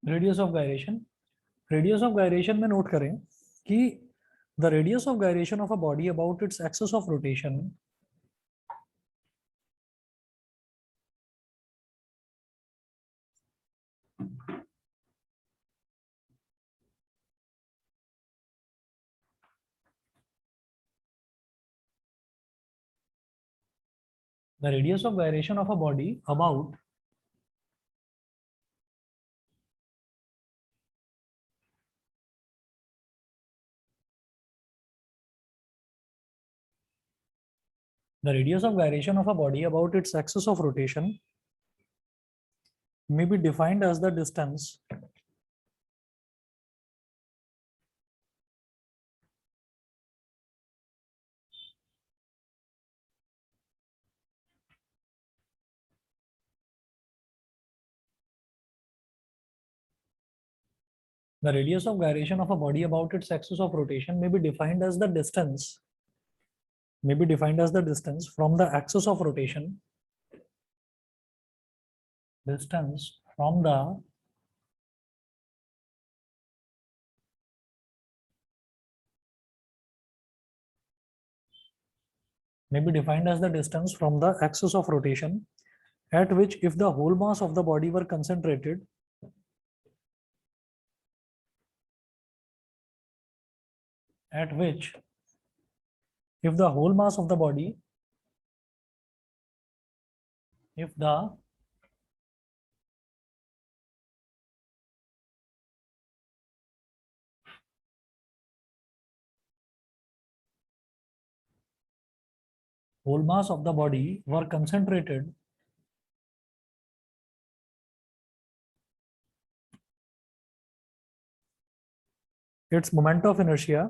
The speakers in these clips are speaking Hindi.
रेडियस ऑफ गायरेशन में नोट करें कि the radius of gyration of a body about its axis of rotation the radius of gyration of a body about the radius of gyration of a body about its axis of rotation may be defined as the distance the radius of gyration of a body about its axis of rotation may be defined as the distance from the axis of rotation distance from the may be defined as the distance from the axis of rotation at which if the whole mass of the body were concentrated at which if the whole mass of the body if the whole mass of the body were concentrated its moment of inertia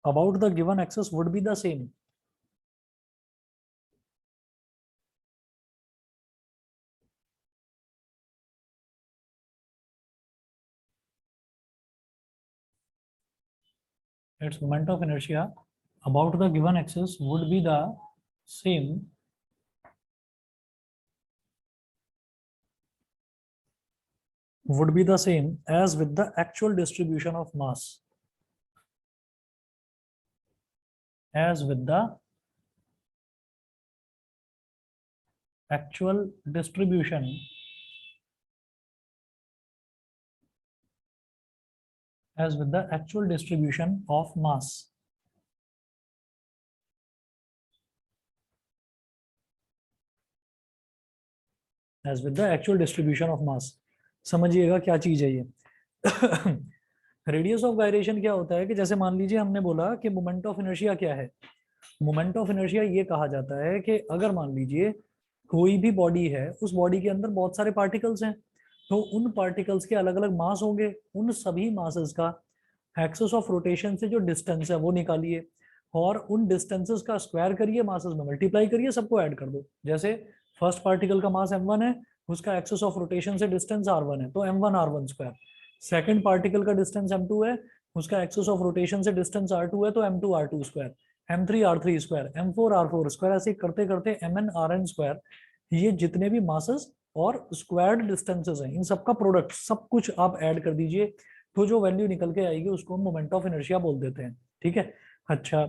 about the given axis would be the same. Its moment of inertia about the given axis would be the same as with the actual distribution of mass as with the actual distribution of mass as with the actual distribution of mass. समझिएगा क्या चीज है ये. रेडियस ऑफ गायरेशन क्या होता है कि जैसे मान लीजिए हमने बोला कि मोमेंट ऑफ इनर्शिया क्या है. मोमेंट ऑफ इनर्शिया ये कहा जाता है कि अगर मान लीजिए कोई भी बॉडी है, उस बॉडी के अंदर बहुत सारे पार्टिकल्स हैं, तो उन पार्टिकल्स के अलग अलग मास होंगे. उन सभी मासेस का एक्सिस ऑफ रोटेशन से जो डिस्टेंस है वो निकालिए और उन डिस्टेंसेस का स्क्वायर करिए, मासेस में मल्टीप्लाई करिए, सबको ऐड कर दो. जैसे फर्स्ट पार्टिकल का मास m1 है, उसका एक्सिस ऑफ रोटेशन से डिस्टेंस r1 है, तो m1 r1 square. Second particle का डिस्टेंस m2 है, उसका एक्सिस ऑफ रोटेशन से डिस्टेंस r2 है, तो m2 r2 square. m3 r3 square, m4 r4 square, ऐसे करते करते mn rn स्क्वायर. ये जितने भी मासेस और स्क्वायर्ड डिस्टेंसेस हैं, इन सबका प्रोडक्ट सब कुछ आप ऐड कर दीजिए, तो जो वैल्यू निकल के आएगी उसको हम मोमेंट ऑफ इनर्शिया बोल देते हैं. ठीक है. अच्छा,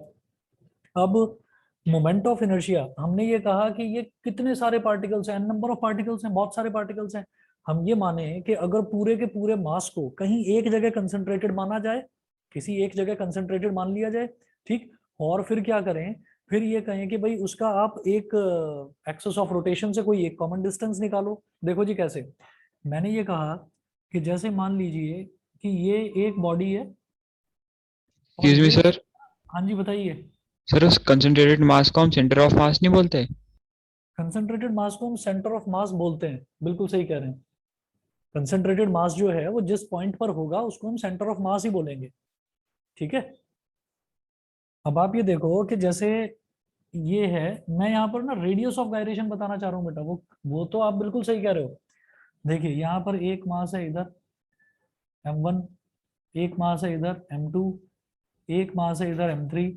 अब मोमेंट ऑफ इनर्शिया हमने ये कहा कि ये कितने सारे पार्टिकल्स हैं, नंबर ऑफ पार्टिकल्स हैं, बहुत सारे पार्टिकल्स हैं. हम ये माने कि अगर पूरे के पूरे मास को कहीं एक जगह कंसंट्रेटेड माना जाए, किसी एक जगह कंसंट्रेटेड मान लिया जाए, ठीक, और फिर क्या करें, फिर ये कहें कि भाई उसका आप एक एक्सिस ऑफ रोटेशन से कोई एक कॉमन डिस्टेंस निकालो. देखो जी कैसे. मैंने ये कहा कि जैसे मान लीजिए कि ये एक बॉडी है और एक्सक्यूज मी ये. सर. हाँ जी बताइए. सर उस कंसंट्रेटेड मास को हम सेंटर ऑफ मास नहीं बोलते? कंसंट्रेटेड मास को हम सेंटर ऑफ मास बोलते हैं, बिल्कुल सही कह रहे हैं. कंसंट्रेटेड मास जो है वो जिस पॉइंट पर होगा उसको हम सेंटर ऑफ मास ही बोलेंगे. ठीक है. अब आप ये देखो कि जैसे ये है, मैं यहाँ पर ना रेडियस ऑफ गायरेशन बताना चाह रहा हूँ बेटा, वो तो आप बिल्कुल सही कह रहे हो. देखिए यहाँ पर एक मास है इधर, m1, एक मास है इधर m2, एक मास है इधर m3,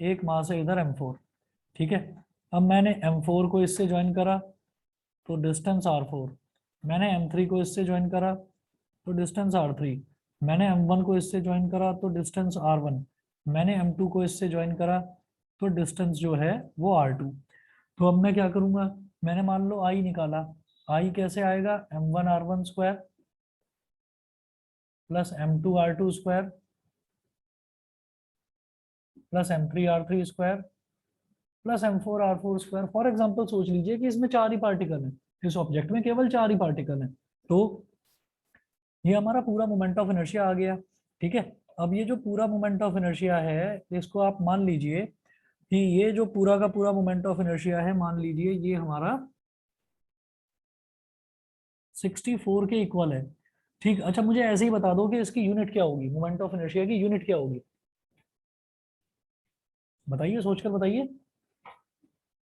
एक मास है इधर m4। ठीक है, अब मैंने m4 को इससे ज्वाइन करा तो डिस्टेंस r4, मैंने m3 को इससे ज्वाइन करा तो डिस्टेंस r3, मैंने m1 को इससे ज्वाइन करा तो डिस्टेंस r1, मैंने m2 को इससे ज्वाइन करा तो डिस्टेंस जो है वो r2। तो अब मैं क्या करूंगा, मैंने मान लो i निकाला, i कैसे आएगा, m1 r1 square plus m2 r2 square plus m3 r3 square plus m4 r4 square. For example सोच लीजिए कि इसमें 4 ही पार्टिकल हैं, इस ऑब्जेक्ट में केवल 4 ही पार्टिकल हैं, तो ये हमारा पूरा मोमेंट ऑफ इनर्शिया आ गया। ठीक है, अब ये जो पूरा मोमेंट ऑफ इनर्शिया है, इसको आप मान लीजिए कि ये जो पूरा का पूरा मोमेंट ऑफ इनर्शिया है, मान लीजिए ये हमारा 64 के इक्वल है। ठीक, अच्छा मुझे ऐसे ही बता दो कि इसकी यूनिट क्या होगी, मोमेंट ऑफ इनर्शिया की यूनिट क्या होगी, बताइए, सोचकर बताइए।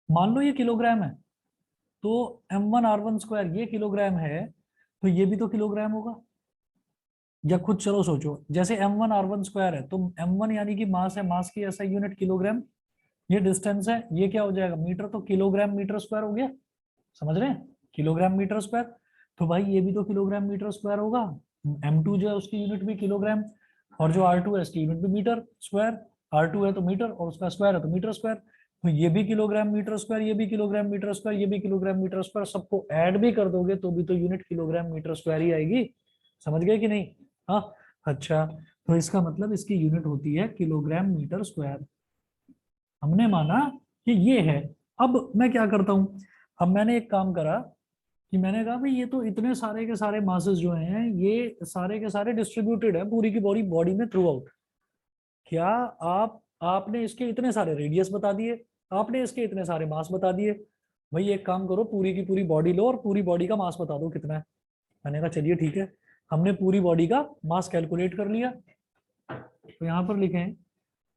मान लो ये किलोग्राम है, तो m1 r1 स्क्वायर ये किलोग्राम है, तो ये भी तो किलोग्राम होगा। या खुद चलो सोचो, जैसे m1 r1 स्क्वायर है तो m1 यानी कि मास है, मास की ऐसा यूनिट किलोग्राम, ये डिस्टेंस है, ये क्या हो जाएगा मीटर, तो किलोग्राम मीटर स्क्वायर हो गया, समझ रहे हैं, किलोग्राम मीटर स्क्वायर। तो भाई ये भी तो किलोग्राम मीटर स्क्वायर होगा, m2 जो है उसकी यूनिट भी किलोग्राम, और जो r2 है इसकी यूनिट भी मीटर स्क्वायर, r2 है तो मीटर और उसका स्क्वायर है तो मीटर स्क्वायर, तो ये भी किलोग्राम मीटर स्क्वायर, ये भी किलोग्राम मीटर स्क्वायर, ये भी किलोग्राम मीटर स्क्वायर, सबको ऐड भी कर दोगे तो भी तो यूनिट किलोग्राम मीटर स्क्वायर ही आएगी। समझ गए कि नहीं? हाँ, अच्छा, तो इसका मतलब इसकी यूनिट होती है किलोग्राम मीटर स्क्वायर। हमने माना कि ये है। अब मैं क्या करता हूं, अब मैंने एक काम करा कि मैंने कहा भाई ये तो इतने सारे के सारे मासेस जो हैं ये सारे के सारे डिस्ट्रीब्यूटेड है पूरी की बॉडी बॉडी में थ्रू आउट। क्या आपने इसके इतने सारे रेडियस बता दिए, आपने इसके इतने सारे मास बता दिए, भाई एक काम करो पूरी की पूरी बॉडी लो और पूरी बॉडी का मास बता दो कितना है। मैंने कहा चलिए ठीक है, हमने पूरी बॉडी का मास कैलकुलेट कर लिया। तो यहाँ पर लिखे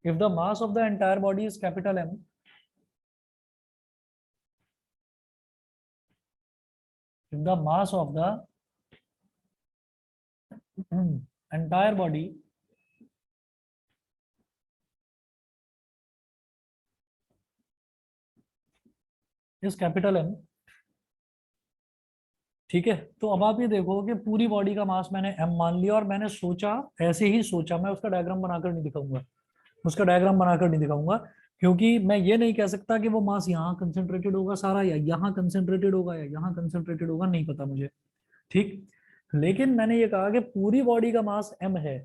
if the mass of the entire body is capital M, if the mass of the entire body is capital M, ठीक है, तो अब आप ये देखो कि पूरी बॉडी का मास मैंने M मान लिया और मैंने सोचा, ऐसे ही सोचा, मैं उसका डायग्राम बनाकर नहीं दिखाऊंगा, उसका डायग्राम बनाकर नहीं दिखाऊंगा, क्योंकि मैं ये नहीं कह सकता कि वो मास यहाँ कंसेंट्रेटेड होगा सारा या यहाँ कंसेंट्रेटेड होगा या यहाँ कंसेंट्रेटेड होगा, नहीं पता मुझे। ठीक, लेकिन मैंने ये कहा कि पूरी बॉडी का मास M है।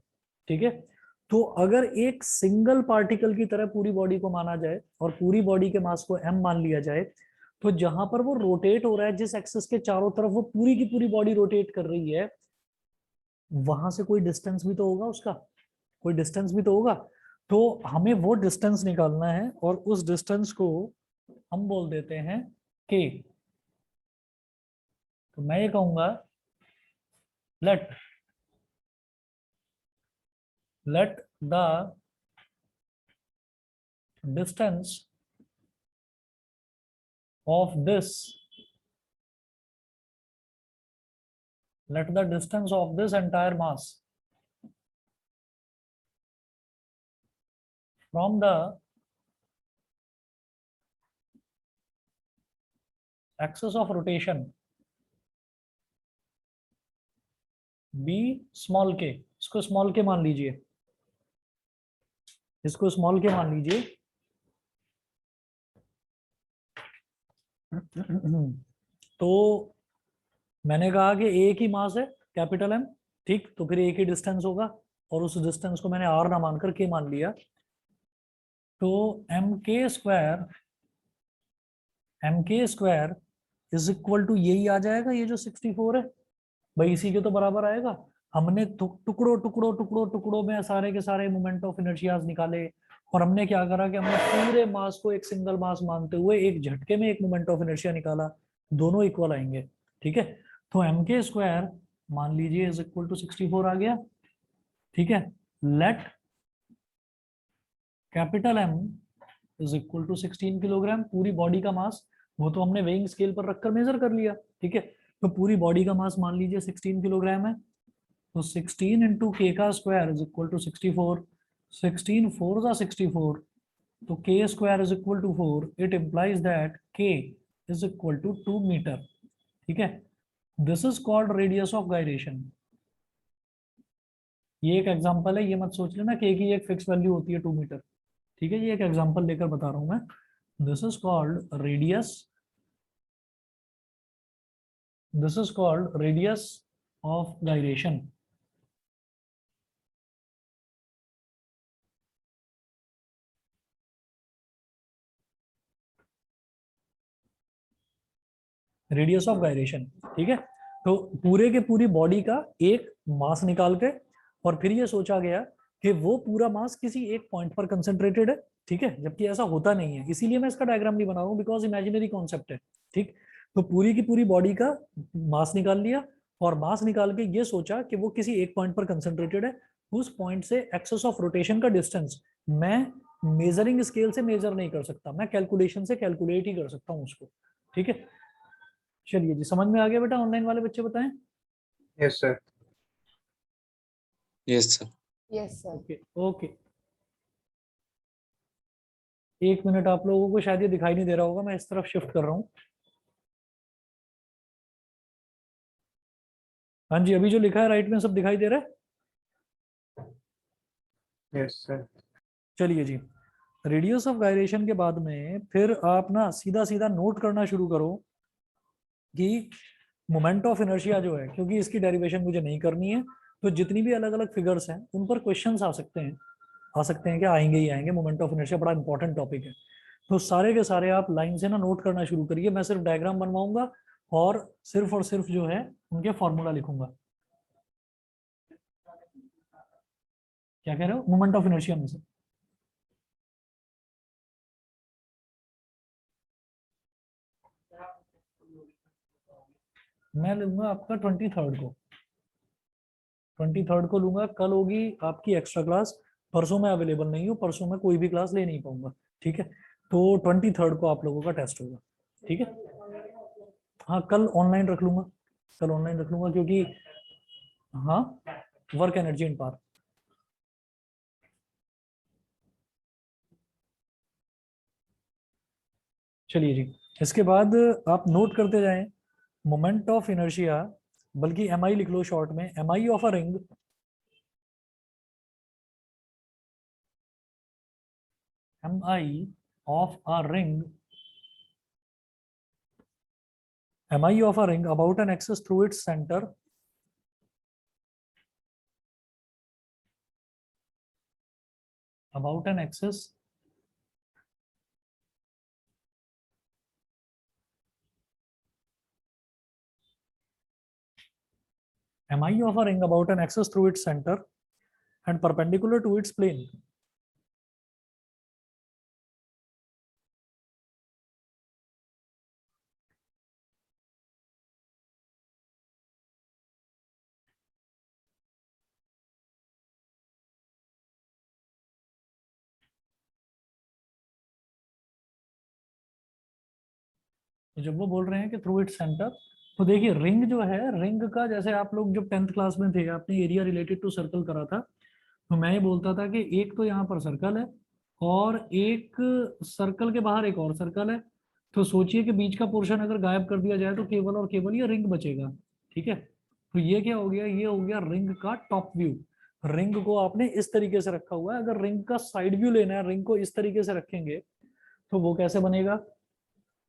ठीक है, तो अगर एक सिंगल पार्टिकल की तरह पूरी बॉडी को माना जाए और पूरी बॉडी के मास को M मान लिया जाए, तो जहां पर वो रोटेट हो रहा है, जिस एक्सिस के चारों तरफ वो पूरी की पूरी बॉडी रोटेट कर रही है, वहां से कोई डिस्टेंस भी तो होगा उसका, कोई डिस्टेंस भी तो होगा। तो हमें वो डिस्टेंस निकालना है और उस डिस्टेंस को हम बोल देते हैं k। तो मैं ये कहूंगा let the distance of this entire mass from the axis of rotation be small k। इसको स्मॉल के मान लीजिए, इसको स्मॉल के मान लीजिए। तो मैंने कहा कि एक ही मास है कैपिटल M, ठीक, तो फिर एक ही डिस्टेंस होगा और उस डिस्टेंस को मैंने R ना मानकर K मान लिया। तो mk square is equal to यही आ जाएगा, ये जो 64 है भाई इसी के तो बराबर आएगा। हमने टुकड़ों टुकड़ों टुकड़ों टुकड़ों में सारे के सारे मोमेंट ऑफ इनर्शियाज निकाले और हमने क्या करा कि हमने पूरे मास को एक सिंगल मास मानते हुए एक झटके में एक मोमेंट ऑफ इनर्शिया निकाला, दोनों इक्वल आएंगे। ठीक है, तो mk स्क्वायर मान लीजिए इज इक्वल टू 64 आ गया। ठीक है, let capital M is equal to 16 kilogram, पूरी बॉडी का मास, वो तो हमने वेइंग स्केल पर रखकर मेजर कर लिया। ठीक है, तो पूरी बॉडी का मास मान लीजिए 16 किलोग्राम है। तो 16 इंटू के का स्क्वायर इज इक्वल टू 64, 16 4 जा 64, तो k square is equal to 4, it implies that k is equal to 2 metre. ठीक है, this is called radius of gyration. ये एक एग्जांपल है, ये मत सोच लेना के की एक फिक्स वैल्यू होती है 2 मीटर। ठीक है, ये एक एग्जांपल लेकर बता रहा हूं मैं। This is called radius, this is called radius of gyration. Radius of gyration. ठीक है, तो पूरे के पूरी बॉडी का एक मास निकाल के और फिर ये सोचा गया कि वो पूरा मास किसी एक पॉइंट पर कंसंट्रेटेड है। ठीक है, जबकि ऐसा होता नहीं है, इसीलिए मैं इसका डायग्राम नहीं बना रहा हूँ, बिकॉज इमेजिनरी कॉन्सेप्ट है। ठीक, तो पूरी की पूरी बॉडी का मास निकाल लिया और मास निकाल के ये सोचा कि वो किसी एक पॉइंट पर कंसंट्रेटेड है। उस पॉइंट से एक्सेस ऑफ रोटेशन का डिस्टेंस मैं मेजरिंग स्केल से मेजर नहीं कर सकता, मैं कैलकुलेशन से कैलकुलेट ही कर सकता हूँ उसको। ठीक है, चलिए जी, समझ में आ गया बेटा? ऑनलाइन वाले बच्चे बताएं। Yes sir. Yes sir. Yes sir. Okay okay, 1 minute, आप लोगों को शायद ये दिखाई नहीं दे रहा होगा, मैं इस तरफ शिफ्ट कर रहा हूँ। हाँ जी, अभी जो लिखा है राइट में सब दिखाई दे रहा है? Yes sir. चलिए जी, रेडियस ऑफ गायरेशन के बाद में फिर आप ना सीधा सीधा नोट करना शुरू करो कि मोमेंट ऑफ इनर्शिया जो है, क्योंकि इसकी डेरिवेशन मुझे नहीं करनी है, तो जितनी भी अलग अलग फिगर्स हैं उन पर क्वेश्चंस आ सकते हैं, क्या आएंगे ही आएंगे। मोमेंट ऑफ इनर्शिया बड़ा इंपॉर्टेंट टॉपिक है, तो सारे के सारे आप लाइन से ना नोट करना शुरू करिए। मैं सिर्फ डायग्राम बनवाऊंगा और सिर्फ जो है उनके फॉर्मूला लिखूंगा। क्या कह रहे हो? मोमेंट ऑफ इनर्शिया में से मैं लूंगा आपका 23rd को, 23rd को लूंगा। कल होगी आपकी एक्स्ट्रा क्लास, परसों मैं अवेलेबल नहीं हूँ, परसों मैं कोई भी क्लास ले नहीं पाऊंगा। ठीक है, तो 23rd को आप लोगों का टेस्ट होगा। ठीक है, हाँ कल ऑनलाइन रख लूंगा, कल ऑनलाइन रख लूंगा, क्योंकि हाँ वर्क एनर्जी एंड पावर। चलिए जी, इसके बाद आप नोट करते जाएं मोमेंट ऑफ इनर्शिया, बल्कि एम आई लिख लो शॉर्ट में, M I of a ring, M I of a ring, mi of a ring about an axis through its center about an axis mi of a ring about an axis through its center and perpendicular to its plane तो जब वो बोल रहे हैं कि थ्रू इट्स सेंटर, तो देखिए रिंग जो है, रिंग का जैसे आप लोग जब 10th क्लास में थे आपने एरिया रिलेटेड टू सर्कल करा था, तो मैं ये बोलता था कि एक तो यहाँ पर सर्कल है और एक सर्कल के बाहर एक और सर्कल है, तो सोचिए कि बीच का पोर्शन अगर गायब कर दिया जाए तो केवल और केवल ये रिंग बचेगा। ठीक है, तो ये क्या हो गया? ये हो गया रिंग का टॉप व्यू। रिंग को आपने इस तरीके से रखा हुआ है, अगर रिंग का साइड व्यू लेना है, रिंग को इस तरीके से रखेंगे तो वो कैसे बनेगा?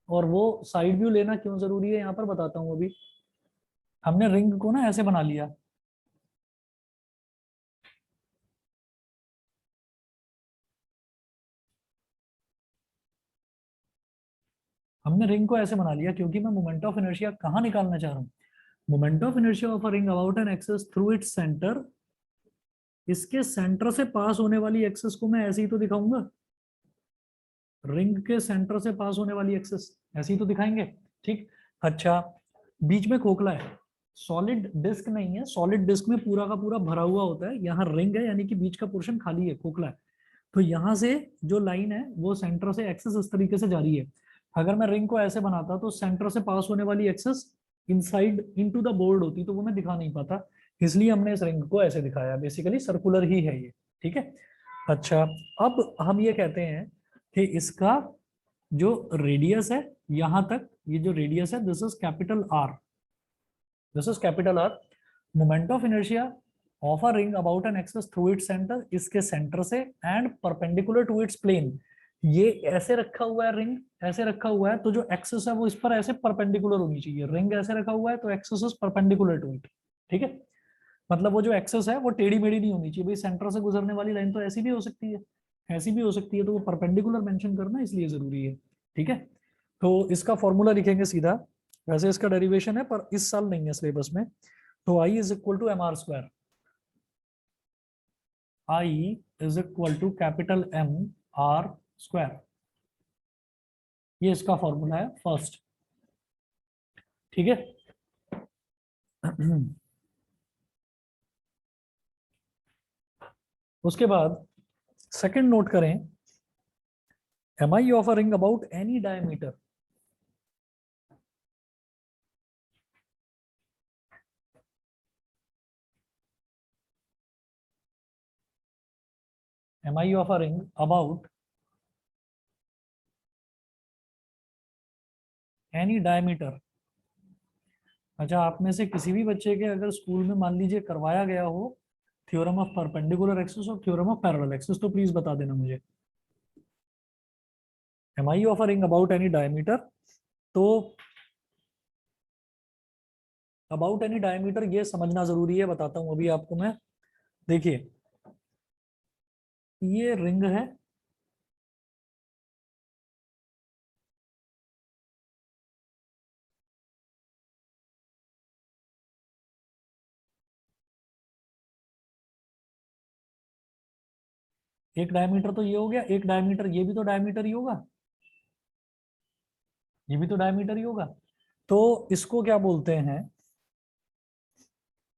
और वो साइड व्यू लेना क्यों जरूरी है यहाँ पर बताता हूँ। अभी हमने रिंग को ना ऐसे बना लिया, हमने रिंग को ऐसे बना लिया क्योंकि मैं मोमेंट ऑफ इनर्शिया कहाँ निकालना चाह रहा हूँ? Moment of inertia of a ring about an axis through its centre, इसके सेंटर से पास होने वाली एक्सिस को मैं ऐसे ही तो दिखाऊंगा, रिंग के सेंटर से पास होने वाली एक्सिस ऐसे ही तो दिखाएंगे। ठीक, अच्छा बीच में खोखला है, सॉलिड डिस्क नहीं है, सॉलिड डिस्क में पूरा का पूरा भरा हुआ होता है, यहाँ रिंग है यानी कि बीच का पोर्शन खाली है, खोखला है। तो यहाँ से जो लाइन है वो सेंटर से एक्सिस इस तरीके से जा रही है। अगर मैं रिंग को ऐसे बनाता तो सेंटर से पास होने वाली axis inside into the board होती, तो वो मैं दिखा नहीं पाता, इसलिए हमने इस रिंग को ऐसे दिखाया, बेसिकली सर्कुलर ही है ये, ठीक है। अच्छा, अब हम ये कहते हैं कि इसका जो रेडियस है यहां तक, ये जो रेडियस है this is capital R, this is capital R. Moment of inertia of a ring about an axis through its centre, इसके सेंटर से and perpendicular to its plane, ये ऐसे रखा हुआ है रिंग, ऐसे रखा हुआ है, तो जो एक्सिस है वो इस पर ऐसे परपेंडिकुलर होनी चाहिए। रिंग ऐसे रखा हुआ है तो axis is perpendicular to it, ठीक है। मतलब वो जो एक्सेस है वो टेढ़ी मेढ़ी नहीं होनी चाहिए भाई, सेंटर से गुजरने वाली लाइन तो ऐसी भी हो सकती है, ऐसी भी हो सकती है, तो वो परपेंडिकुलर मेंशन करना इसलिए जरूरी है, ठीक है। तो इसका फॉर्मूला लिखेंगे सीधा, वैसे इसका डेरिवेशन है पर इस साल नहीं है सिलेबस में। तो I is equal to M R square, I is equal to capital M R square, ये इसका फॉर्मूला है फर्स्ट, ठीक है। उसके बाद सेकंड नोट करें, M I of a ring about any diameter, M I of a ring about any diameter. अच्छा, आप में से किसी भी बच्चे के अगर स्कूल में मान लीजिए करवाया गया हो थ्योरम ऑफ परपेंडिकुलर एक्सिस और थ्योरम ऑफ पैरेलल एक्सिस, तो प्लीज बता देना मुझे। M I of a ring about any diameter, तो अबाउट एनी डायमीटर ये समझना जरूरी है, बताता हूं अभी आपको मैं। देखिए, ये रिंग है, एक डायमीटर तो ये हो गया, एक डायमीटर ये भी तो डायमीटर ही होगा, ये भी तो डायमीटर ही होगा। तो इसको क्या बोलते हैं,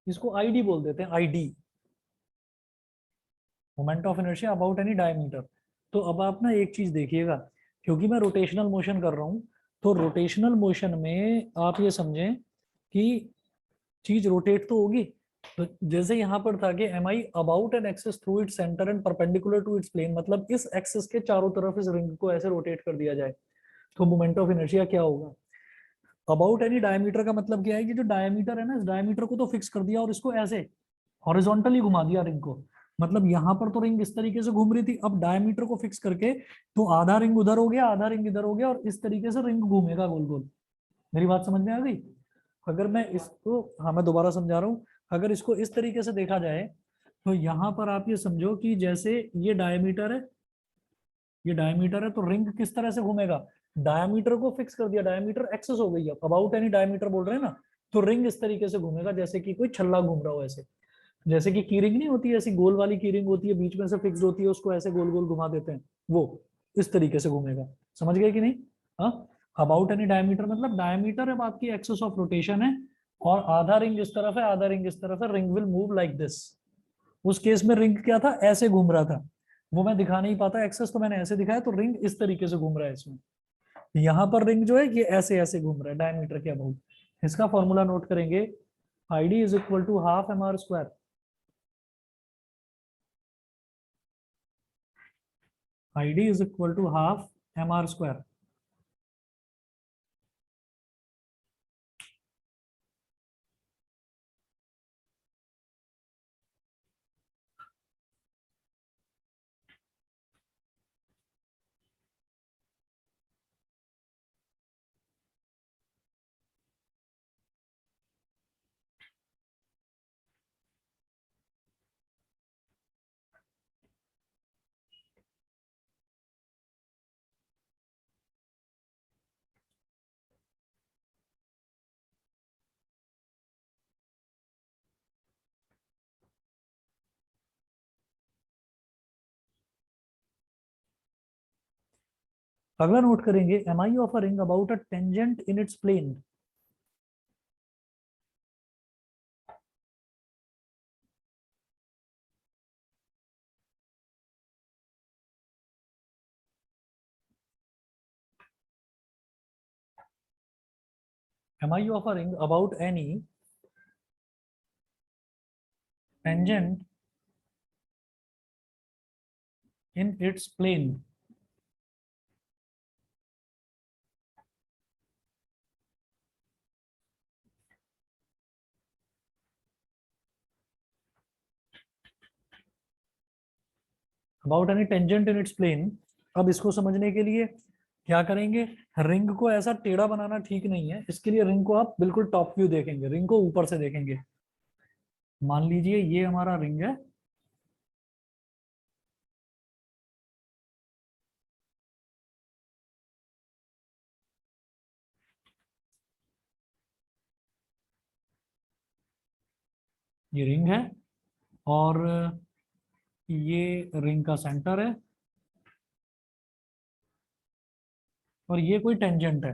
इसको आईडी बोल देते हैं, ID, moment of inertia about any diameter. तो अब आप ना एक चीज देखिएगा, क्योंकि मैं रोटेशनल मोशन कर रहा हूं, तो रोटेशनल मोशन में आप ये समझें कि चीज रोटेट तो होगी। तो जैसे यहाँ पर था कि M I about an axis through its centre and perpendicular to its plane, मतलब इस एक्सिस के चारों तरफ इस रिंग को ऐसे रोटेट कर दिया जाए, तो मोमेंट ऑफ इनर्शिया क्या होगा। अबाउट एनी डायमीटर का मतलब क्या है कि जो डायमीटर है ना, इस डायमीटर को तो फिक्स कर दिया और इसको ऐसे हॉरिजॉन्टली घुमा दिया रिंग को। मतलब यहाँ पर तो रिंग इस तरीके से घूम रही थी, अब डायमीटर को फिक्स करके तो आधा रिंग उधर हो गया, आधा रिंग इधर हो गया, और इस तरीके से रिंग घूमेगा गोल गोल। मेरी बात समझ में आ गई। अगर मैं इसको, हाँ मैं दोबारा समझा रहा हूँ, अगर इसको इस तरीके से देखा जाए तो यहाँ पर आप ये समझो कि जैसे ये डायमीटर है, ये डायमीटर है, तो रिंग किस तरह से घूमेगा, डायमीटर को फिक्स कर दिया, डायमीटर एक्सेस हो गई है, अबाउट एनी डायमीटर बोल रहे हैं ना, तो रिंग इस तरीके से घूमेगा जैसे कि कोई छल्ला घूम रहा हो ऐसे। जैसे कि की रिंग नहीं होती है, ऐसी गोल वाली की रिंग होती है, बीच में से फिक्स होती है, उसको ऐसे गोल गोल घुमा देते हैं, वो इस तरीके से घूमेगा। समझ गए कि नहीं। हाँ, अबाउट एनी डायमीटर मतलब डायमीटर अब आपकी एक्सिस ऑफ रोटेशन है, और आधा रिंग इस तरफ है, आधा रिंग इस तरफ है, ring will move like this. उस केस में रिंग क्या था, ऐसे घूम रहा था, वो मैं दिखा नहीं पाता एक्सेस, तो मैंने ऐसे दिखाया, तो रिंग इस तरीके से घूम रहा है इसमें। यहाँ पर रिंग जो है ये ऐसे ऐसे घूम रहा है डायमीटर के अबाउट। इसका फॉर्मूला नोट करेंगे, I D is equal to half M R square, I D is equal to half M R square. अगला नोट करेंगे, M I of a ring about a tangent in its plane. M I of a ring about any tangent in its plane about any tangent in its plane. अब इसको समझने के लिए क्या करेंगे, रिंग को ऐसा टेढ़ा बनाना ठीक नहीं है, इसके लिए रिंग को आप बिल्कुल टॉप व्यू देखेंगे, रिंग को ऊपर से देखेंगे। मान लीजिए ये हमारा रिंग है, ये रिंग है और ये रिंग का सेंटर है और ये कोई टेंजेंट है।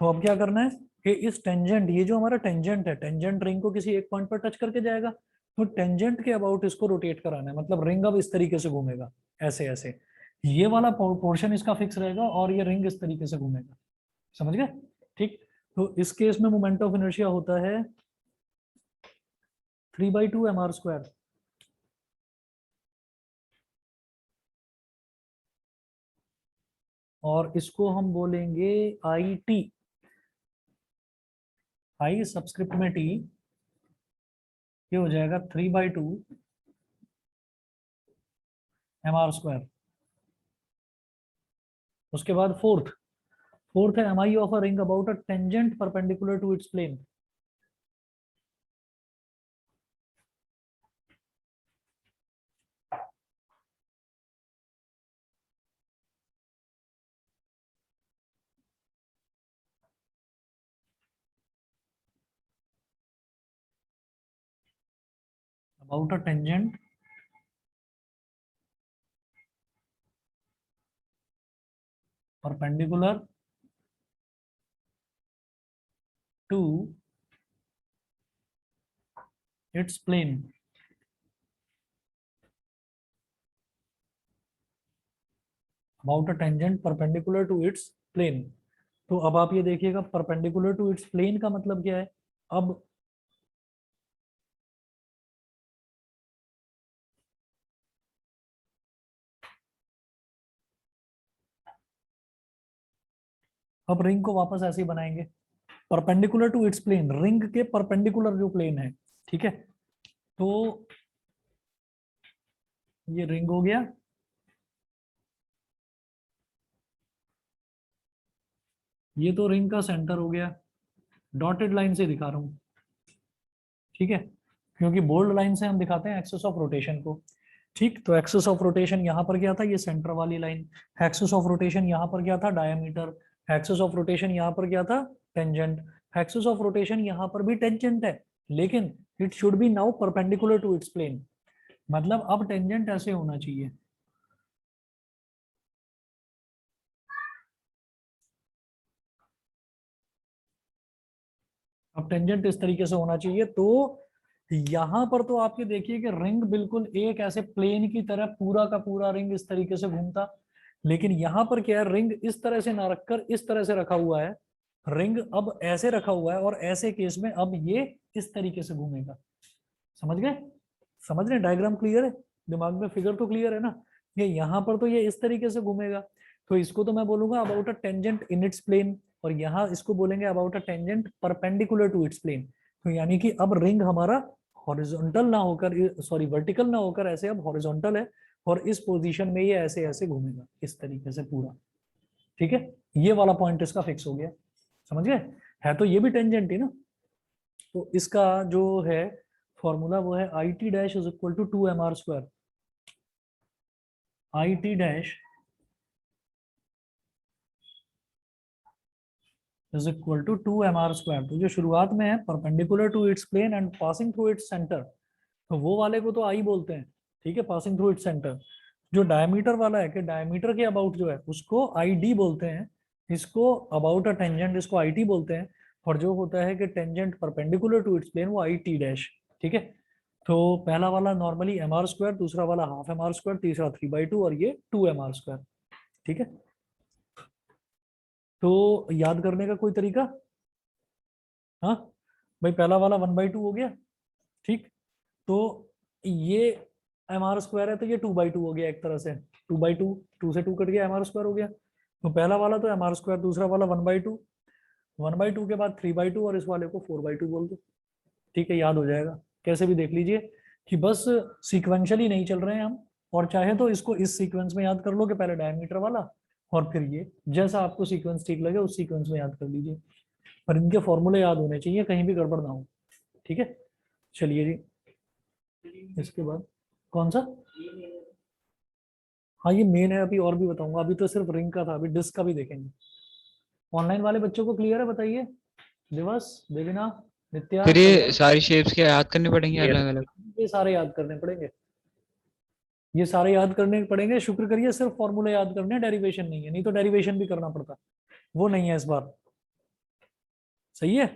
तो अब क्या करना है कि इस टेंजेंट, ये जो हमारा टेंजेंट है, टेंजेंट रिंग को किसी एक पॉइंट पर टच करके जाएगा, तो टेंजेंट के अबाउट इसको रोटेट कराना है, मतलब रिंग अब इस तरीके से घूमेगा, ऐसे ऐसे, ये वाला पोर्शन इसका फिक्स रहेगा और ये रिंग इस तरीके से घूमेगा। समझ गए? ठीक। तो इस केस में मोमेंट ऑफ इनर्शिया होता है 3/2 mr²। और इसको हम बोलेंगे आई टी, आई सबस्क्रिप्ट में टी, ये हो जाएगा 3/2 mr²। उसके बाद फोर्थ है M I of a ring about a tangent perpendicular to its plane. About a tangent perpendicular to its plane. About a tangent perpendicular to its plane. तो अब आप ये देखिएगा, परपेंडिकुलर टू इट्स प्लेन का मतलब क्या है। अब रिंग को वापस ऐसे ही बनाएंगे, perpendicular to its plane, ring के परपेंडिकुलर जो प्लेन है, ठीक है। तो ये रिंग हो गया, ये तो रिंग का सेंटर हो गया, डॉटेड लाइन से दिखा रहा हूं, ठीक है, क्योंकि बोल्ड लाइन से हम दिखाते हैं एक्सिस ऑफ रोटेशन को। ठीक, तो एक्सिस ऑफ रोटेशन यहाँ पर क्या था, ये सेंटर वाली लाइन। एक्सिस ऑफ रोटेशन यहाँ पर क्या था, डायमीटर। एक्सिस ऑफ रोटेशन यहाँ पर क्या था, टेंजेंट। एक्सिस ऑफ रोटेशन यहाँ पर भी टेंजेंट है, लेकिन it should be now perpendicular to its plane, मतलब अब टेंजेंट ऐसे होना चाहिए। अब टेंजेंट इस तरीके से होना चाहिए। तो यहां पर तो आप ये देखिए कि रिंग बिल्कुल एक ऐसे प्लेन की तरह पूरा का पूरा रिंग इस तरीके से घूमता, लेकिन यहाँ पर क्या है, रिंग इस तरह से ना रखकर इस तरह से रखा हुआ है, रिंग अब ऐसे रखा हुआ है और ऐसे केस में अब ये इस तरीके से घूमेगा। समझ गए? समझ रहे? डायग्राम क्लियर है, दिमाग में फिगर तो क्लियर है ना। ये यहाँ पर तो ये इस तरीके से घूमेगा, तो इसको तो मैं बोलूंगा about a tangent in its plane, और यहाँ इसको बोलेंगे about a tangent perpendicular to its plane. तो यानी कि अब रिंग हमारा हॉरिजॉन्टल ना होकर, सॉरी वर्टिकल ना होकर ऐसे अब हॉरिजॉन्टल है, और इस पोजीशन में ये ऐसे ऐसे घूमेगा इस तरीके से पूरा। ठीक है, ये वाला पॉइंट इसका फिक्स हो गया। समझ गए? है तो ये भी टेंजेंट ही ना। तो इसका जो है फॉर्मूला वो है I T dash is equal to 2 mr²। I T dash is equal to 2 mr²। तो जो शुरुआत में है perpendicular to its plane and passing through its centre, तो वो वाले को तो आई बोलते हैं, ठीक है, पासिंग थ्रू इट्स सेंटर। जो डायमीटर वाला है कि डायमीटर के अबाउट जो है उसको आई डी बोलते हैं, इसको अबाउट अ टेंजेंट इसको आई टी बोलते हैं, और जो होता है कि tangent perpendicular to its plane वो आई टी डैश। ठीक है, तो पहला वाला नॉर्मली mr², दूसरा वाला ½ mr², तीसरा 3/2 और ये 2 mr²। ठीक है, तो याद करने का कोई तरीका? हाँ भाई, पहला वाला 1/2 हो गया, ठीक। तो ये एम आर स्क्वायर है तो ये 2/2 हो गया एक तरह से, 2/2, 2 से 2 कट गया, एम आर स्क्वायर हो गया। तो पहला वाला तो एम आर स्क्वायर, दूसरा वाला 1/2, 1/2 के बाद 3/2 और इस वाले को 4/2 बोल दो। ठीक है, याद हो जाएगा। कैसे भी देख लीजिए कि बस सीक्वेंशियली नहीं चल रहे हैं हम, और चाहे तो इसको इस सीक्वेंस में याद कर लो कि पहले डायमीटर वाला और फिर ये, जैसा आपको सीक्वेंस ठीक लगे उस सीक्वेंस में याद कर लीजिए, पर इनके फॉर्मूले याद होने चाहिए, कहीं भी गड़बड़ ना हो। ठीक है, चलिए जी, इसके बाद कौन सा? हाँ ये मेन है, अभी और भी बताऊंगा, अभी तो सिर्फ रिंग का था, अभी डिस्क का भी देखेंगे। ऑनलाइन वाले बच्चों को क्लियर है, बताइए। दिवस, देविना, नित्या, फिर ये सजल, सारी शेप्स क्या याद करनी पड़ेंगी Yes. अलग अलग? ये सारे याद करने पड़ेंगे, ये सारे याद करने पड़ेंगे। शुक्र करिए सिर्फ फॉर्मूले याद करने हैं, डेरिवेशन नहीं है, नहीं तो डेरिवेशन भी करना पड़ता, वो नहीं है इस बार। सही है,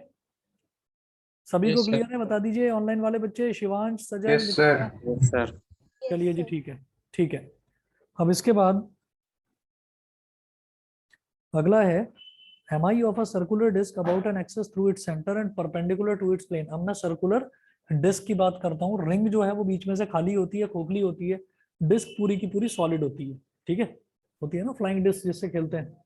सभी को यस सर। क्लियर है, बता दीजिए ऑनलाइन वाले बच्चे, शिवांश, सजल, Yes, नित्या। sir. Yes, sir. चलिए जी, ठीक है, ठीक है। अब इसके बाद अगला है, mi of a circular disk about an axis through its center and perpendicular to its plane। अब मैं सर्कुलर डिस्क की बात करता हूँ, रिंग जो है वो बीच में से खाली होती है, खोखली होती है, डिस्क पूरी की पूरी सॉलिड होती है। ठीक है, होती है ना फ्लाइंग डिस्क जिससे खेलते हैं।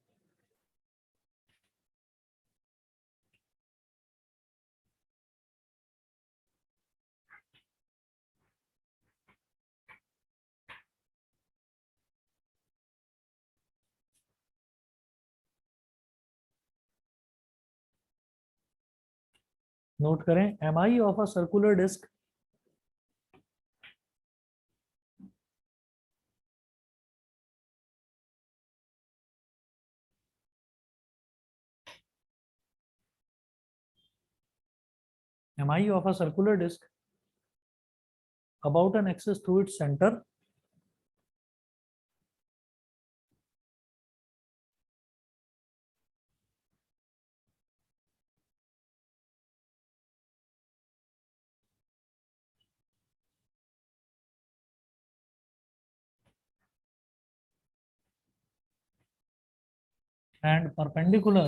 नोट करें, mi of a circular disk mi of a circular disk about an axis through its center and perpendicular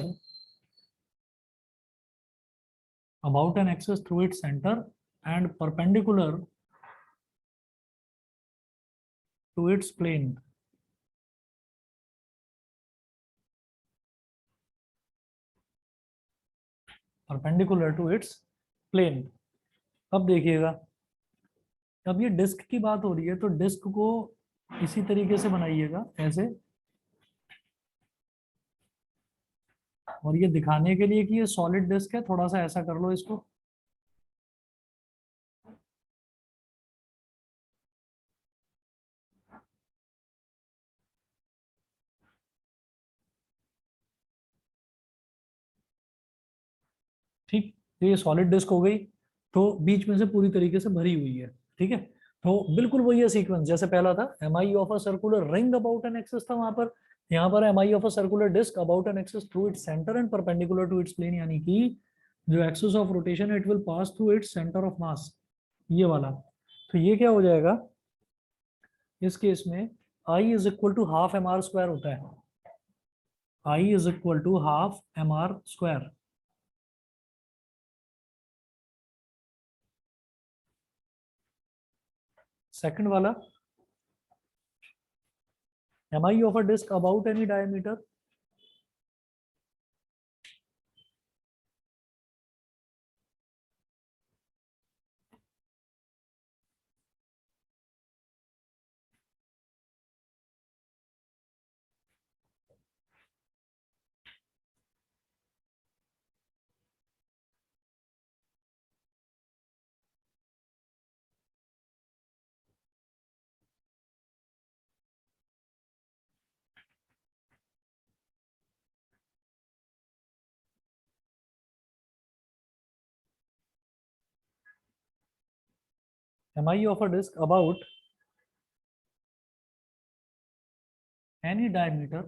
about an axis through its center and perpendicular to its plane। Perpendicular to its plane. अब देखिएगा, अब ये डिस्क की बात हो रही है तो डिस्क को इसी तरीके से बनाइएगा ऐसे, और ये दिखाने के लिए कि ये सॉलिड डिस्क है थोड़ा सा ऐसा कर लो इसको। ठीक, तो ये सॉलिड डिस्क हो गई, तो बीच में से पूरी तरीके से भरी हुई है। ठीक है, तो बिल्कुल वही है सीक्वेंस जैसे पहला था, M I of a circular ring about an axis था वहां पर, यहाँ पर M I of a circular disc about an axis through its centre and perpendicular to its plane, यानी कि जो axis of rotation it will pass through its centre of mass, ये वाला। तो ये क्या हो जाएगा इस केस में, I is equal to half M R square होता है, I is equal to half M R square. Second वाला, mi of a disk about any diameter mi of a disk about any diameter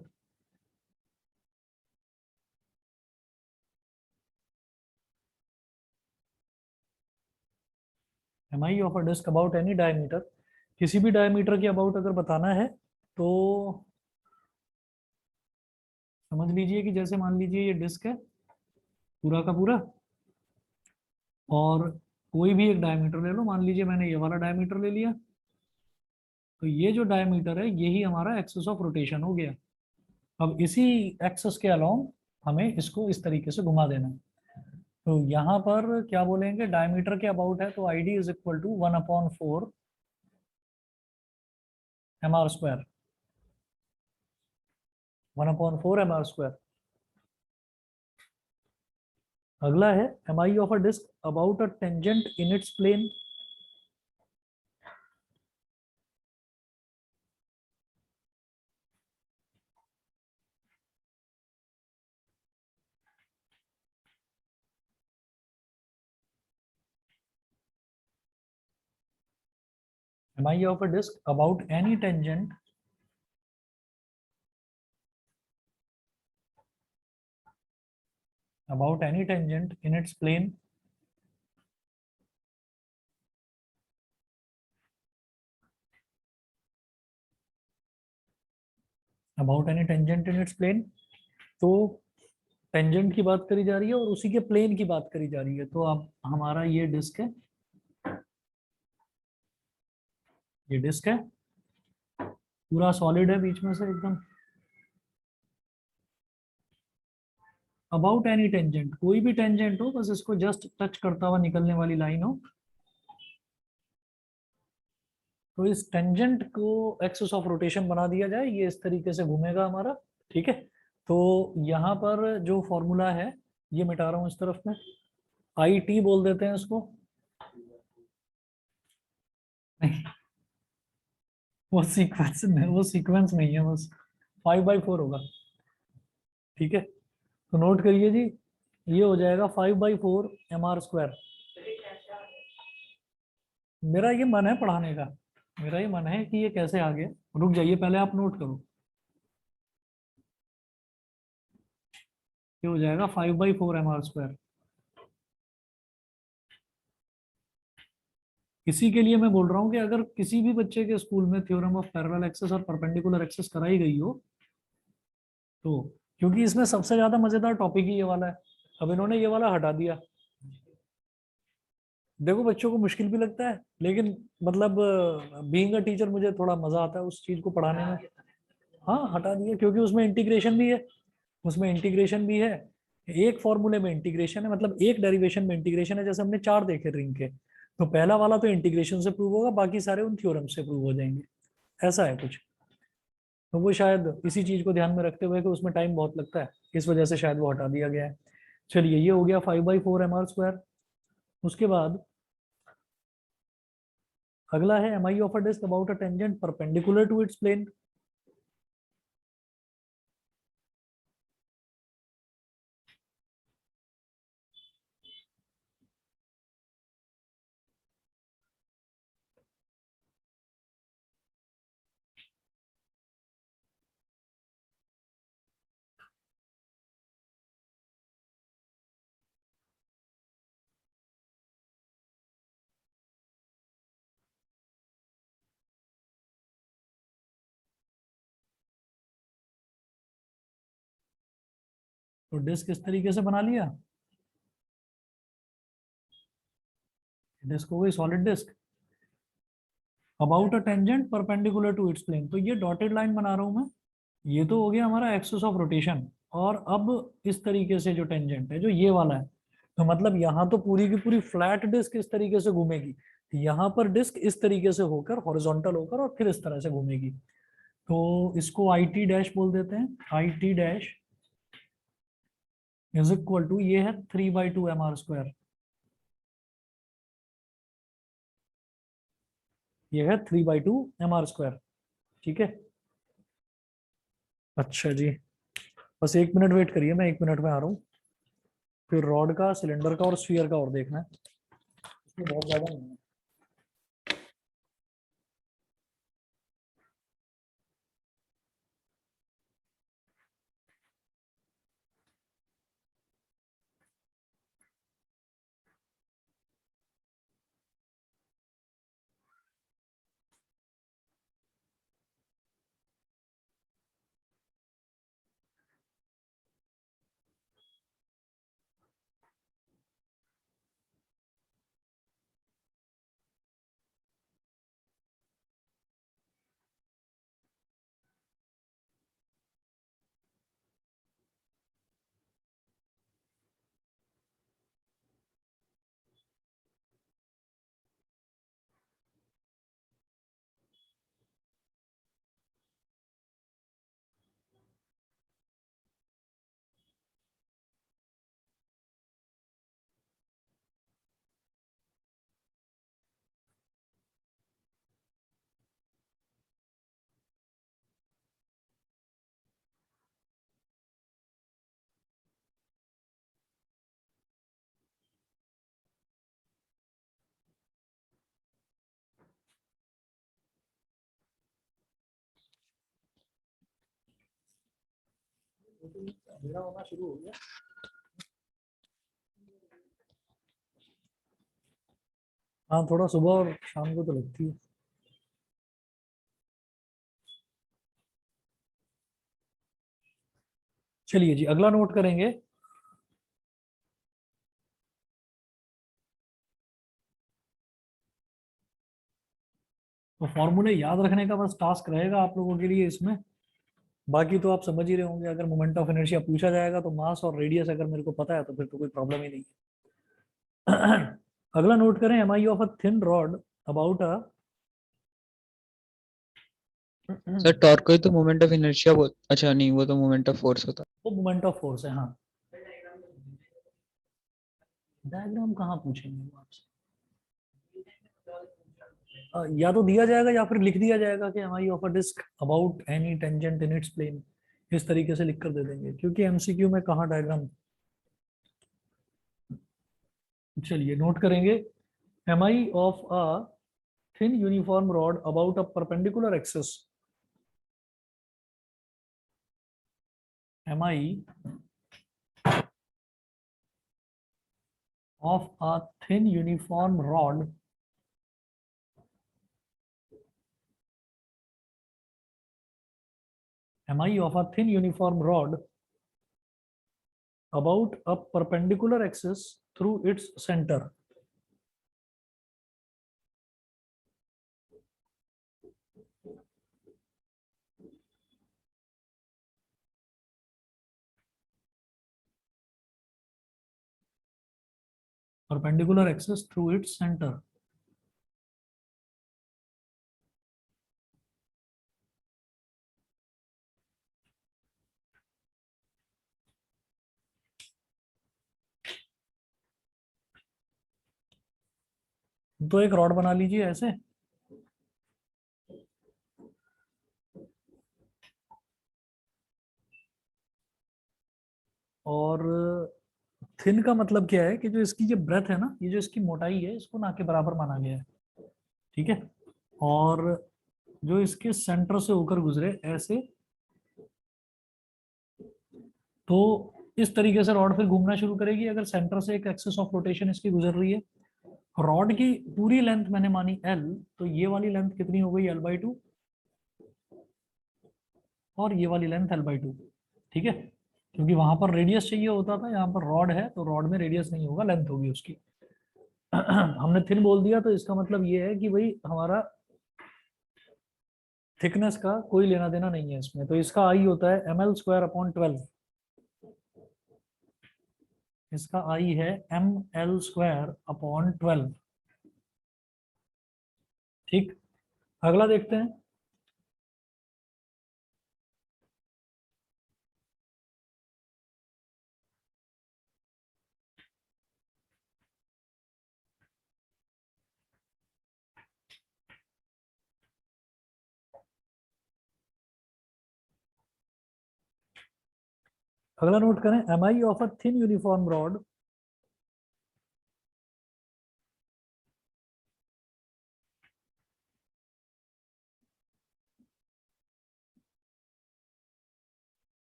mi of a disk about any diameter, किसी भी डायमीटर के अबाउट अगर बताना है तो समझ लीजिए कि जैसे मान लीजिए ये डिस्क है पूरा का पूरा, और कोई भी एक डायमीटर ले लो, मान लीजिए मैंने ये वाला डायमीटर ले लिया, तो ये जो डायमीटर है यही हमारा एक्सिस ऑफ रोटेशन हो गया। अब इसी एक्सिस के अलोंग हमें इसको इस तरीके से घुमा देना है। तो यहाँ पर क्या बोलेंगे, डायमीटर के अबाउट है तो I D is equal to 1/4 mr², 1/4 mr²। अगला है M I of a disc about a tangent in its plane. M I of a disc about any tangent in its plane about any tangent in its plane। तो टेंजेंट की बात करी जा रही है और उसी के प्लेन की बात करी जा रही है। तो अब हमारा ये डिस्क है, ये डिस्क है, पूरा सॉलिड है बीच में से एकदम। अबाउट एनी टेंजेंट, कोई भी टेंजेंट हो, बस इसको जस्ट टच करता हुआ निकलने वाली लाइन हो, तो इस टेंजेंट को एक्सिस ऑफ रोटेशन बना दिया जाए, ये इस तरीके से घूमेगा हमारा। ठीक है, तो यहाँ पर जो फॉर्मूला है ये मिटा रहा हूँ इस तरफ में, आई टी बोल देते हैं इसको। नहीं, वो सीक्वेंस नहीं है, बस 5/4 होगा। ठीक है, तो नोट करिए जी, ये हो जाएगा 5/4 mr²। मेरा ये मन है पढ़ाने का, मेरा ये मन है कि ये कैसे आ गया। रुक जाइए, पहले आप नोट करो। ये हो जाएगा 5/4 mr²। इसी के लिए मैं बोल रहा हूँ कि अगर किसी भी बच्चे के स्कूल में थ्योरम ऑफ पैरेलल एक्सिस और परपेंडिकुलर एक्सिस कराई गई हो, तो क्योंकि इसमें सबसे ज्यादा मजेदार टॉपिक ही ये वाला है, अब इन्होंने ये वाला हटा दिया। देखो बच्चों को मुश्किल भी लगता है, लेकिन मतलब बीइंग अ टीचर मुझे थोड़ा मजा आता है उस चीज को पढ़ाने में। हाँ हटा दिया, क्योंकि उसमें इंटीग्रेशन भी है, उसमें इंटीग्रेशन भी है। एक फॉर्मूले में इंटीग्रेशन है, मतलब एक डेरिवेशन में इंटीग्रेशन है, जैसे हमने चार देखे रिंग के, तो पहला वाला तो इंटीग्रेशन से प्रूव होगा, बाकी सारे उन थ्योरम से प्रूव हो जाएंगे। ऐसा है कुछ, तो वो शायद इसी चीज को ध्यान में रखते हुए कि उसमें टाइम बहुत लगता है, इस वजह से शायद वो हटा दिया गया है। चलिए, ये हो गया 5/4 mr²। उसके बाद अगला है M I of a disc about a tangent perpendicular to its plane. तो डिस्क इस तरीके से बना लिया, डिस्क हो गई solid disc about a tangent perpendicular to its plane. तो ये डॉटेड लाइन बना रहा हूं मैं, ये तो हो गया हमारा एक्सिस ऑफ रोटेशन। और अब इस तरीके से जो टेंजेंट है जो ये वाला है, तो मतलब यहाँ तो पूरी की पूरी फ्लैट डिस्क इस तरीके से घूमेगी, यहाँ पर डिस्क इस तरीके से होकर हॉरिजॉन्टल होकर और फिर इस तरह से घूमेगी। तो इसको आई टी डैश बोल देते हैं, I T dash is equal to, ये है 3/2 mr², ये है 3/2 mr²। ठीक है, अच्छा जी, बस 1 मिनट वेट करिए, मैं 1 मिनट में आ रहा हूँ। फिर रॉड का, सिलेंडर का और स्फीयर का और देखना है, इसमें बहुत ज्यादा नहीं है। अंधेरा होना शुरू हो गया। हाँ, थोड़ा सुबह और शाम को तो लगती है। चलिए जी, अगला नोट करेंगे। तो फॉर्मूले याद रखने का बस टास्क रहेगा आप लोगों के लिए इसमें। बाकी तो आप समझ ही रहे होंगे, अगर मोमेंट ऑफ इनर्शिया पूछा जाएगा तो मास और रेडियस अगर मेरे को पता है तो फिर तो कोई प्रॉब्लम ही नहीं है। अगला नोट करें, M I of a thin rod about a sir torque को ही तो मोमेंट ऑफ इनर्शिया बोल, अच्छा नहीं, वो तो मोमेंट ऑफ फोर्स होता वो मोमेंट ऑफ फोर्स है। हाँ, डायग्राम कहाँ पूछेंगे वो आपसे? या तो दिया जाएगा या फिर लिख दिया जाएगा कि M I of a disc about any tangent in its plane. इस तरीके से लिख कर दे देंगे, क्योंकि एमसीक्यू में कहाँ डायग्राम। चलिए नोट करेंगे, M I of a thin uniform rod about a perpendicular axis, mi of a thin uniform rod mi of a thin uniform rod about a perpendicular axis through its center. Perpendicular axis through its center. तो एक रॉड बना लीजिए ऐसे, और थिन का मतलब क्या है कि जो इसकी ये ब्रेथ है ना, ये जो इसकी मोटाई है, इसको ना के बराबर माना गया है। ठीक है, और जो इसके सेंटर से होकर गुजरे ऐसे, तो इस तरीके से रॉड फिर घूमना शुरू करेगी अगर सेंटर से एक एक्सिस ऑफ रोटेशन इसकी गुजर रही है। रॉड की पूरी लेंथ मैंने मानी एल, तो ये वाली लेंथ कितनी हो गई, L/2, और ये वाली लेंथ L/2। ठीक है, क्योंकि वहां पर रेडियस चाहिए होता था, यहाँ पर रॉड है तो रॉड में रेडियस नहीं होगा, लेंथ होगी उसकी। हमने थिन बोल दिया तो इसका मतलब ये है कि भाई हमारा थिकनेस का कोई लेना देना नहीं है इसमें, तो इसका आई होता है ml² / 12। इसका आई है ml² / 12। ठीक, अगला देखते हैं। अगला नोट करें, M I of a thin uniform rod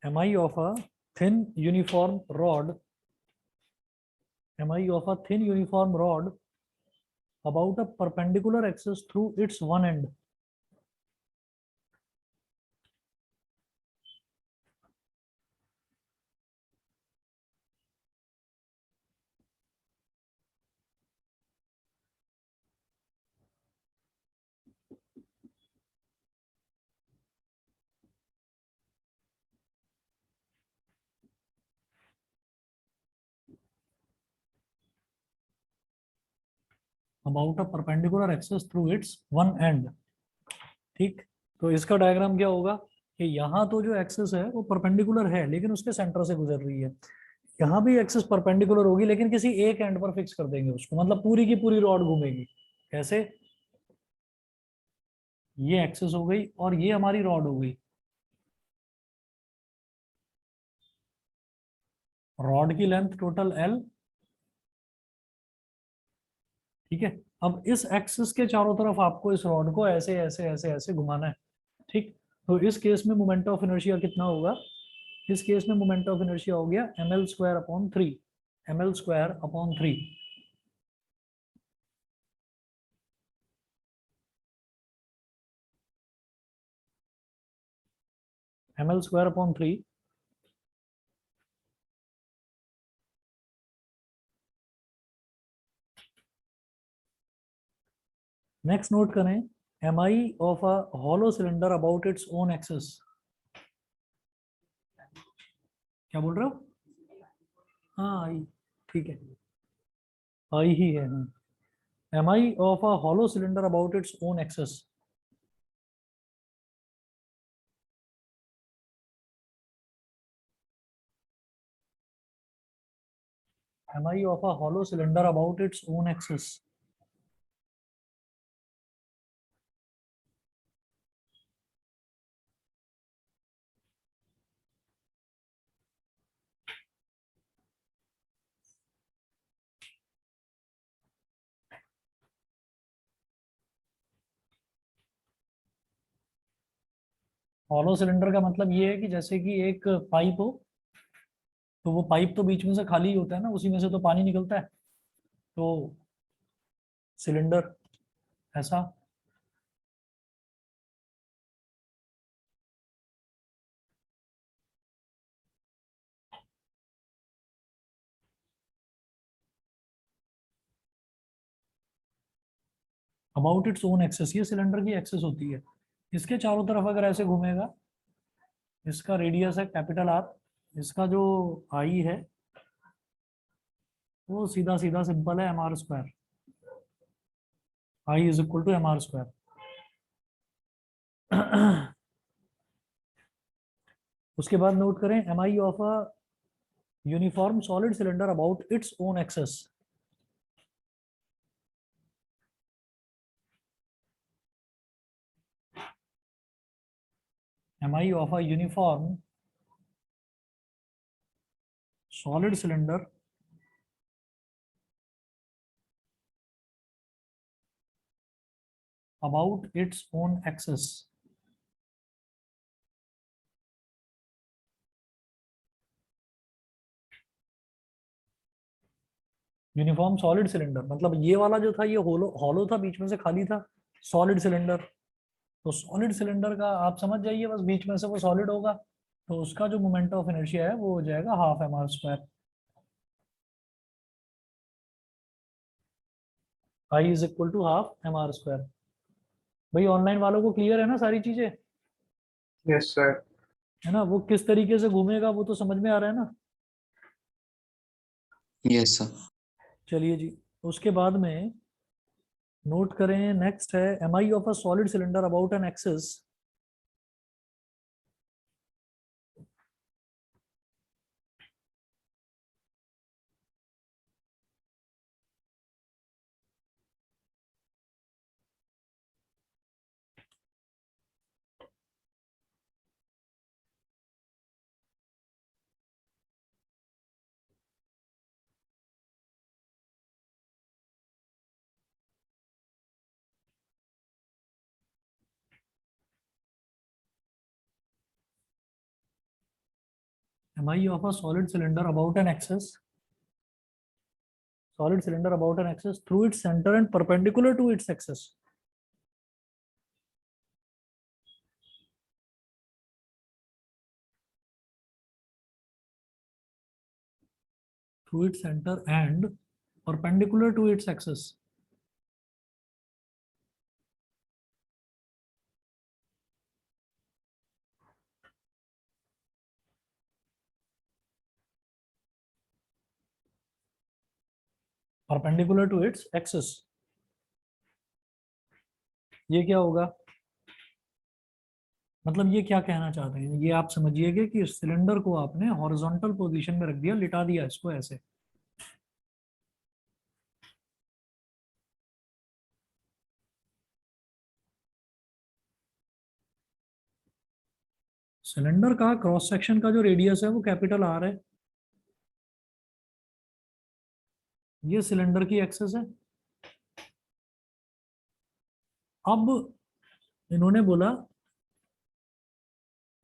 mi of a thin uniform rod mi of a thin uniform rod about a perpendicular axis through its one end. About a perpendicular axis through its one end. ठीक, तो इसका डायग्राम क्या होगा कि यहाँ तो जो एक्सिस है वो परपेंडिकुलर है लेकिन उसके सेंटर से गुजर रही है। यहाँ भी एक्सिस परपेंडिकुलर होगी लेकिन किसी एक एंड पर फिक्स कर देंगे उसको, मतलब पूरी की पूरी रॉड घूमेगी। कैसे, ये एक्सिस हो गई और ये हमारी रॉड हो गई। रॉड की लेंथ टोटल L। ठीक है, अब इस एक्सिस के चारों तरफ आपको इस रॉड को ऐसे ऐसे ऐसे ऐसे घुमाना है, ठीक। तो इस केस में मोमेंट ऑफ इनर्शिया कितना होगा? इस केस में मोमेंट ऑफ इनर्शिया हो गया ml² upon 3, ml² upon 3। ml² upon 3। Next note करें, mi of a hollow cylinder about its own axis. क्या बोल रहे हो? हाँ आई, ठीक है, आई ही है। mi of a hollow cylinder about its own axis. mi of a hollow cylinder about its own axis. Hollow cylinder का मतलब ये है कि जैसे कि एक पाइप हो, तो वो पाइप तो बीच में से खाली ही होता है ना, उसी में से तो पानी निकलता है। तो सिलेंडर ऐसा। अबाउट इट्स ओन एक्सेस, ये सिलेंडर की एक्सेस होती है। इसके चारों तरफ अगर ऐसे घूमेगा, इसका रेडियस है कैपिटल आर, इसका जो आई है वो सीधा सीधा सिंपल है mr²। I is equal to mr²। उसके बाद नोट करें mi of a uniform solid cylinder about its own axis. mi of a uniform solid cylinder about its own axis। Uniform solid cylinder मतलब ये वाला जो था ये होलो हॉलो था, बीच में से खाली था। सॉलिड सिलेंडर, तो सॉलिड सिलेंडर का आप समझ जाइए, बस बीच में से वो सॉलिड होगा, तो उसका जो मोमेंट ऑफ इनर्शिया है वो हो जाएगा half mr²। I is equal to half mr²। भाई ऑनलाइन वालों को क्लियर है ना सारी चीजें? Yes, sir. है ना, वो किस तरीके से घूमेगा वो तो समझ में आ रहा है ना? Yes sir. चलिए जी, उसके बाद में नोट करें, नेक्स्ट है mi of a solid cylinder about an axis. mi of a solid cylinder about an axis, solid cylinder about an axis through its center and perpendicular to its axis। through its center and perpendicular to its axis। perpendicular to its axis, ये क्या होगा? मतलब ये क्या कहना चाहते हैं, ये आप समझिएगा कि सिलेंडर को आपने हॉरिजॉन्टल पोजीशन में रख दिया, लिटा दिया इसको ऐसे। सिलेंडर का क्रॉस सेक्शन का जो रेडियस है वो कैपिटल आर है। ये सिलेंडर की एक्सेस है, अब इन्होंने बोला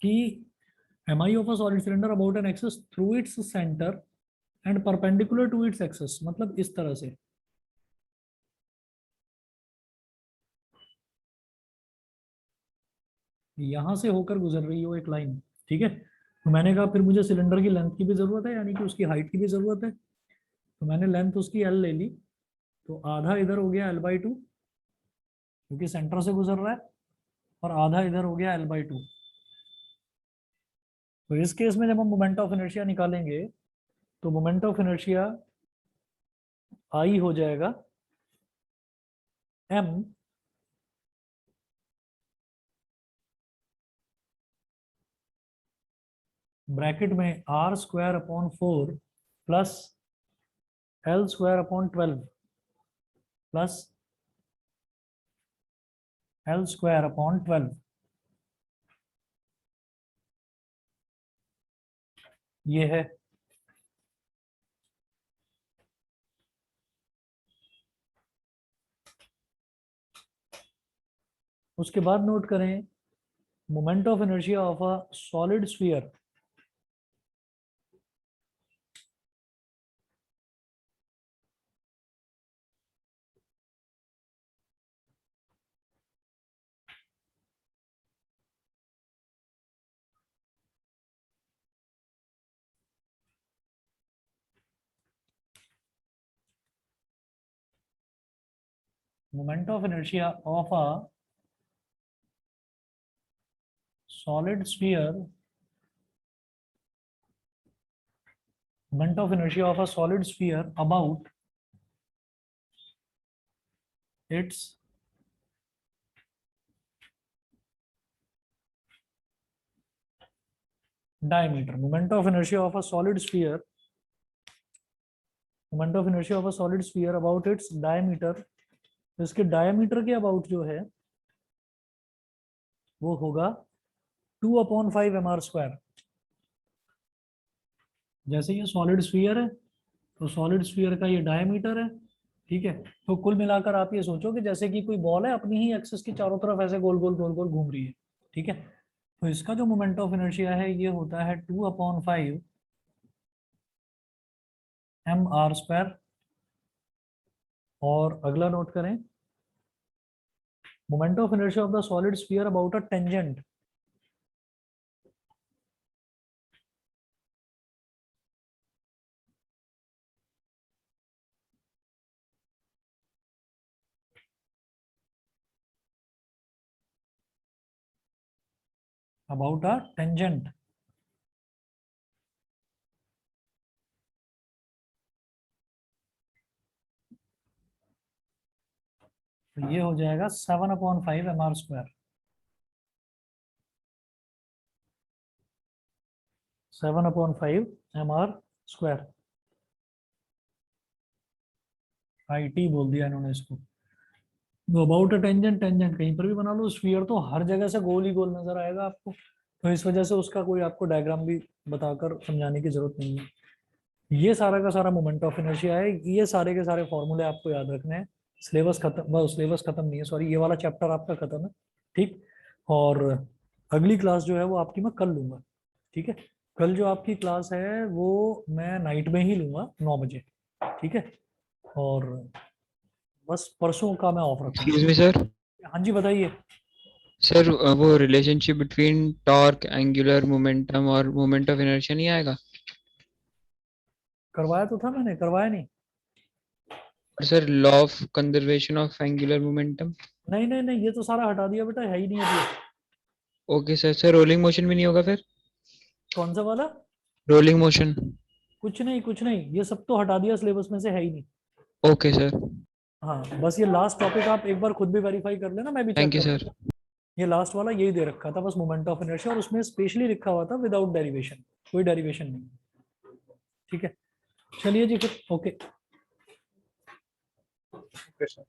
कि mi of a solid cylinder about an axis through its center and perpendicular to its axis, मतलब इस तरह से। यहां से होकर गुजर रही हो एक लाइन, ठीक है। तो मैंने कहा फिर मुझे सिलेंडर की लेंथ की भी जरूरत है, यानी कि उसकी हाइट की भी जरूरत है। तो मैंने लेंथ उसकी एल ले ली, तो आधा इधर हो गया l/2 क्योंकि सेंटर से गुजर रहा है, और आधा इधर हो गया l/2। तो इस केस में जब हम मोमेंट ऑफ इनर्शिया निकालेंगे तो मोमेंट ऑफ इनर्शिया आई हो जाएगा m ब्रैकेट में r² / 4 plus l² / 12 plus l² / 12। ये है। उसके बाद नोट करें moment of inertia of a solid sphere moment of inertia of a solid sphere moment of inertia of a solid sphere about its diameter। moment of inertia of a solid sphere moment of inertia of a solid sphere about its diameter। इसके डायमीटर के अबाउट जो है वो होगा 2/5 mr²। जैसे ये सॉलिड स्फीयर है तो सॉलिड स्फीयर का ये डायमीटर है, ठीक है। तो कुल मिलाकर आप ये सोचो कि जैसे कि कोई बॉल है अपनी ही एक्सिस की चारों तरफ ऐसे गोल गोल गोल गोल घूम रही है, ठीक है। तो इसका जो मोमेंट ऑफ इनर्शिया है ये होता है 2/5 mr²। और अगला नोट करें moment of inertia of the solid sphere about a tangent. about a tangent। तो ये हो जाएगा 7/5 mr²। 7/5 mr²। IT बोल दिया इन्होंने इसको। तो अबाउट अ टेंजेंट, टेंजेंट कहीं पर भी बना लो, स्फीयर तो हर जगह से गोल ही गोल नजर आएगा आपको। तो इस वजह से उसका कोई आपको डायग्राम भी बताकर समझाने की जरूरत नहीं है। ये सारा का सारा मोमेंट ऑफ इनर्शिया है। ये सारे के सारे फॉर्मूले आपको याद रखने हैं। सिलेबस खत्म, सिलेबस खत्म नहीं है, सॉरी, ये वाला चैप्टर आपका खत्म है, ठीक। और अगली क्लास जो है वो आपकी मैं कल लूंगा, ठीक है। कल जो आपकी क्लास है वो मैं नाइट में ही लूंगा 9 बजे, ठीक है। और बस परसों का मैं ऑफ रखूंगा। Excuse me sir. हाँ जी बताइए। सर वो relationship between torque, angular momentum और मोमेंट ऑफ इनर्शिया नहीं आएगा? करवाया तो था मैंने, करवाया नहीं? और sir law of conservation of angular momentum? नहीं नहीं नहीं, ये तो सारा हटा दिया बेटा, है ही नहीं अभी। Okay sir. Sir rolling motion भी नहीं होगा फिर? कौन सा वाला? Rolling motion? कुछ नहीं कुछ नहीं, ये सब तो हटा दिया, सिलेबस में से है ही नहीं। Okay sir. हाँ बस ये लास्ट टॉपिक आप एक बार खुद भी वेरीफाई कर लेना, मैं भी चेक थैंक यू कर सर। लूंगा। ये लास्ट वाला यही दे रखा था बस, मोमेंट ऑफ इनर्शिया, और उसमें स्पेशली लिखा हुआ था विदाउट डेरिवेशन, कोई डेरिवेशन नहीं, ठीक है। चलिए जी फिर, ओके। Okay, sir.